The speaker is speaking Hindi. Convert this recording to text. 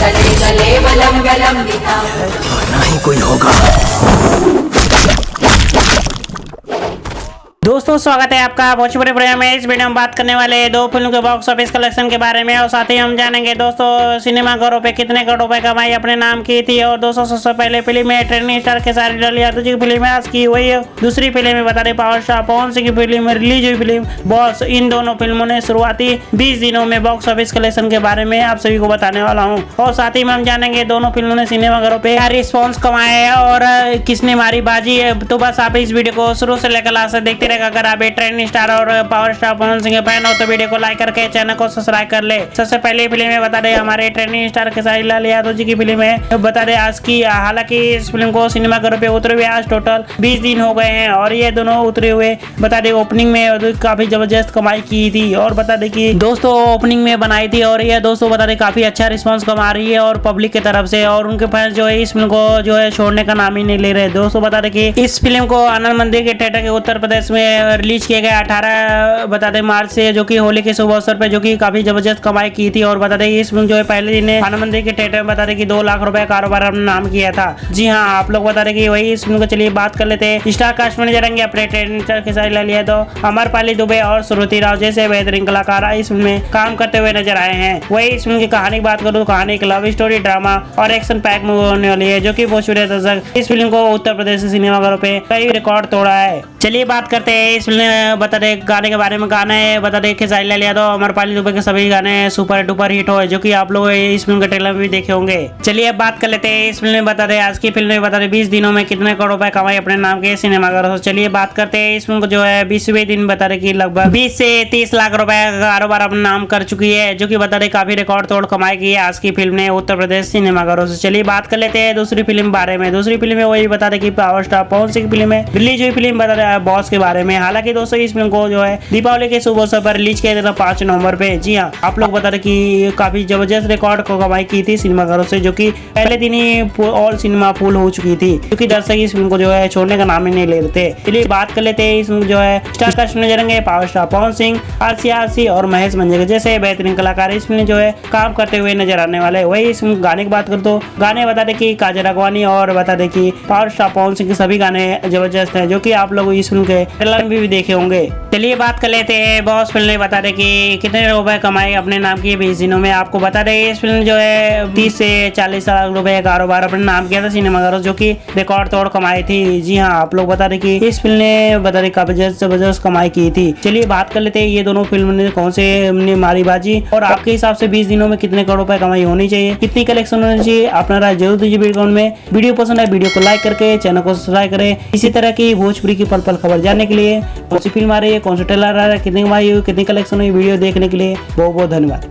गले गले बलम बलम बिना ना ही कोई होगा। दोस्तों स्वागत है आपका भोजपुरी प्रेम में। इस वीडियो में बात करने वाले दो फिल्म के बॉक्स ऑफिस कलेक्शन के बारे में और साथ ही हम जानेंगे दोस्तों सिनेमाघरों पे कितने करोड़ रुपए कमाई अपने नाम की थी। और दोस्तों सबसे पहले फिल्म है ट्रेंडिंग स्टार खेसारी लाल यादव जी की फिल्म है आज की हुई है। दूसरी फिल्म में बता रहे पावर स्टार पवन सिंह की फिल्म में रिलीज हुई फिल्म बॉस। इन दोनों फिल्मों ने शुरुआती 20 दिनों में बॉक्स ऑफिस कलेक्शन के बारे में आप सभी को बताने वाला हूँ। और साथ ही में हम जानेंगे दोनों फिल्मों ने सिनेमाघरों पे क्या रिस्पॉन्स कमाया है और किसने मारी बाजी है। तो बस आप इस वीडियो को शुरू से लेकर लास्ट तक देखते रहेगा। अगर आप ट्रेंडिंग स्टार और पावर स्टार पवन सिंह के फैन हो तो वीडियो को लाइक करके चैनल को सब्सक्राइब कर ले। सबसे पहले फिल्म में बता दें हमारे ट्रेंडिंग स्टार खेसारी लाल यादव जी की फिल्म है। बता दें आज की, हालांकि इस फिल्म को सिनेमाघरों पे उतरे हुए आज टोटल 20 दिन हो गए हैं और ये दोनों उतरे हुए बता दें ओपनिंग में काफी जबरदस्त कमाई की थी। और बता दें कि दोस्तों ओपनिंग में बनाई थी और ये दोस्तों बता दें काफी अच्छा रिस्पॉन्स कमा रही है और पब्लिक की तरफ से। और उनके फैंस जो है इस फिल्म को जो है छोड़ने का नाम ही नहीं ले रहे। दोस्तों बता दें कि इस फिल्म को आनंद मंदिर के थिएटर के उत्तर प्रदेश में रिलीज किया गया 18 बता दें मार्च से, जो कि होली के शुभ अवसर पे, जो कि काफी जबरदस्त कमाई की थी। और बता दें इस फिल्म जो है पहले दिन आनंद मंदिर के थिएटर में बता दें कि 2 लाख रुपए कारोबार अपने नाम किया था। जी हाँ, आप लोग बता दें कि वही इस फिल्म को चलिए बात कर लेते हैं। स्टार कास्ट में नजर आएंगे अपने ट्रेंडिंग स्टार खेसारी लाल यादव, अमरपाली दुबे और श्रुति राव जैसे बेहतरीन कलाकार इस फिल्म में काम करते हुए नजर आए हैं। वही इस फिल्म की कहानी की बात करूँ तो कहानी एक लव स्टोरी ड्रामा और एक्शन पैक मूवी होने वाली है, जो की भोजपुरी दर्शक इस फिल्म को उत्तर प्रदेश के सिनेमाघरों पे कई रिकॉर्ड तोड़ा है। चलिए बात करते हैं इस फिल्म में बता दें गाने के बारे में। गाने बता दें खेसारी लाल यादव अमरपाली दुबे के सभी गाने सुपर डुपर हिट हुए, जो कि आप लोग इस फिल्म के ट्रेलर में भी देखे होंगे। चलिए अब बात कर लेते हैं इस फिल्म में बता दें आज की फिल्म में बता दें 20 दिनों में कितने करोड़ रुपए कमाई अपने नाम के सिनेमाघरों से। चलिए बात करते हैं इस फिल्म को जो है 20वें दिन बता दें कि लगभग 20 से 30 लाख रुपए का कारोबार अपना नाम कर चुकी है, जो कि बता दें काफी रिकॉर्ड तोड़ कमाई की है आज की फिल्म ने उत्तर प्रदेश सिनेमाघरों से। चलिए बात कर लेते हैं दूसरी फिल्म बारे में। दूसरी फिल्म में वही बता दें कि पावर स्टार पवन सिंह की फिल्म में रिलीज हुई फिल्म बता दें बॉस के बारे में। हालांकि दोस्तों इस फिल्म को जो है दीपावली के शुभ अवसर पर रिलीज किया था 5 नवंबर पे। जी हाँ, आप लोग बता रहे कि काफी जबरदस्त रिकॉर्ड को कमाई की थी सिनेमाघरों से, जो कि पहले दिन ही ऑल सिनेमा फुल हो चुकी थी, क्योंकि दर्शक इस फिल्म को जो है छोड़ने का नाम ही नहीं ले रहे थे। चलिए बात कर लेते हैं इसमें जो है स्टार कास्ट में नजर power star Pawan Singh, RC और महेश मंजरेकर जैसे बेहतरीन कलाकार इसमें जो है काम करते हुए नजर आने वाले। वही इस गाने की बात कर तो गाने बता दें कि काजल राघवानी और बता दें कि पावर स्टार पवन सिंह के सभी गाने जबरदस्त हैं, जो कि आप लोग इस फिल्म के ट्रेलर में भी देखे होंगे। चलिए बात कर लेते हैं बॉस फिल्म में बता दें कि कितने रुपए कमाए अपने नाम की 20 दिनों में। आपको बता दें इस फिल्म जो है 30 से 40 लाख रुपए कारोबार अपने नाम किया था सिनेमाघरों, जो कि रिकॉर्ड तोड़ कमाई थी। जी हाँ, आप लोग बता दें कि इस फिल्म ने बता दें काफी जबरदस्त कमाई की थी। चलिए बात कर लेते हैं ये दोनों फिल्म ने कौन से ने मारी बाजी और आपके हिसाब से 20 दिनों में कितने करोड़ रुपए कमाई होनी चाहिए, कितनी कलेक्शन होनी चाहिए, अपना राय जरूर दीजिए वीडियो में। वीडियो पसंद है वीडियो को लाइक करके चैनल को सब्सक्राइब करें। इसी तरह की भोजपुरी की पल पल खबर जानने के लिए कौन सी फिल्म आ रही है, कौन सा ट्रेलर आ रहा है, कितनी कमाई हुई, कितनी कलेक्शन हुई, वीडियो देखने के लिए बहुत बहुत धन्यवाद।